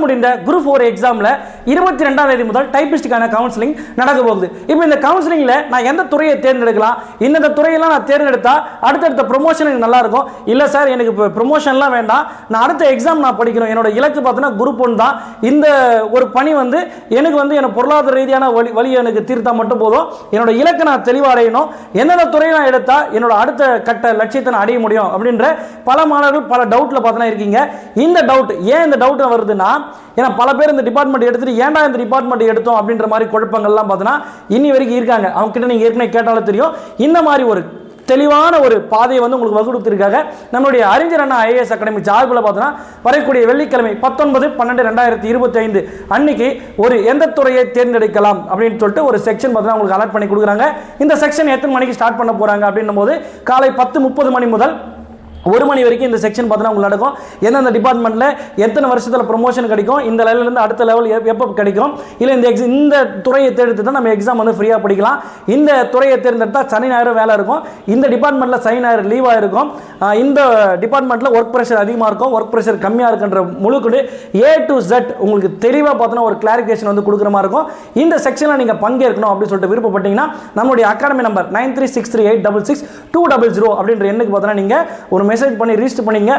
முடிந்த குரூப் 4 எக்ஸாமில் 22ஆம் தேதி முதல் டைப்பிஸ்டுக்கான கவுன்சிலிங் நடக்க போகுது. இப்போ இந்த கவுன்சிலிங்கில் நான் எந்த துறையை தேர்ந்தெடுக்கலாம், இந்த துறையெல்லாம் நான் தேர்ந்தெடுத்தா அடுத்தடுத்த ப்ரொமோஷன் எனக்கு நல்லா இருக்கும், இல்லை சார் எனக்கு இப்போ ப்ரொமோஷன்லாம் வேண்டாம், நான் அடுத்த எக்ஸாம் நான் படிக்கணும், என்னோட இலக்கு பார்த்தீங்கன்னா குரூப் 1 தான், இந்த ஒரு பணி வந்து எனக்கு வந்து எனக்கு பொருளாதார ரீதியான வழியை எனக்கு தீர்த்தா மட்டும் போதும், என்னோட இலக்கை நான் தெளிவாக அடையணும், எந்தெந்த துறையை நான் எடுத்தா என்னோட அடுத்த கட்ட லட்சியத்தை நான் அடைய முடியும் அப்படின்ற பல மாணவர்கள் பல டவுட்டில் பார்த்தீங்கன்னா இருக்கீங்க. இந்த டவுட் ஏன் இந்த டவுட் வருதுன்னா, ஏன்னா பல பேர் இந்த டிபார்ட்மெண்ட் எடுத்துட்டு ஏன்டா இந்த டிபார்ட்மெண்ட் எடுத்தோம் அப்படின்ற மாதிரி குழப்பங்கள்லாம் பார்த்தீங்கன்னா இன்னி வரைக்கும் இருக்காங்க. அவங்க கிட்ட நீங்கள் ஏற்கனவே கேட்டாலும் தெரியும். இந்த மாதிரி ஒரு தெளிவான ஒரு பாதையை வந்து உங்களுக்கு வகுத்திருக்காங்க நம்மளுடைய அறிஞர் அண்ணா ஐஏஎஸ் அகாடமி சார்பில் பார்த்தோன்னா வரக்கூடிய வெள்ளிக்கிழமை 19/12/2025 அன்னைக்கு ஒரு எந்த துறையை தேர்ந்தெடுக்கலாம் அப்படின்னு சொல்லிட்டு ஒரு செக்ஷன் பார்த்தீங்கன்னா உங்களுக்கு அலர்ட் பண்ணி கொடுக்குறாங்க. இந்த செக்ஷன் எத்தனை மணிக்கு ஸ்டார்ட் பண்ண போகிறாங்க அப்படின்னும் போது காலை 10:30 மணி முதல் 1 மணி வரைக்கும் இந்த செக்ஷன் பார்த்தீங்கன்னா உங்களுக்கு நடக்கும். எந்தெந்த டிபார்ட்மெண்ட்டில் எத்தனை வருஷத்தில் ப்ரொமோஷன் கிடைக்கும், இந்த லெவலிருந்து அடுத்த லெவல் எப்போ கிடைக்கும், இல்லை இந்த துறையை தேர்ந்தெடுத்து தான் நம்ம எக்ஸாம் வந்து ஃப்ரீயாக படிக்கலாம், இந்த துறையை தேர்ந்தெடுத்தால் சனி ஞாயிறு வேலை இருக்கும், இந்த டிபார்ட்மெண்ட்டில் சனி ஞாயிறு லீவாக இருக்கும், இந்த டிபார்ட்மெண்ட்டில் ஒர்க் ப்ரெஷர் அதிகமாக இருக்கும், ஒர்க் ப்ரெஷர் கம்மியாக இருக்குன்ற முழுக்குண்டு A to Z உங்களுக்கு தெளிவாக பார்த்தோன்னா ஒரு கிளாரிஃபிகேஷன் வந்து கொடுக்குற மாதிரி இருக்கும். இந்த செக்ஷனில் நீங்கள் பங்கேற்கணும் அப்படின்னு சொல்லிட்டு விருப்பப்பட்டீங்கன்னா நம்மளுடைய அகாடமி நம்பர் 9363866200 அப்படின்ற எண்ணுக்கு பார்த்தோன்னா நீங்கள் ஒரு மெசேஜ் பண்ணி ரிஜிஸ்டர் பண்ணிங்க.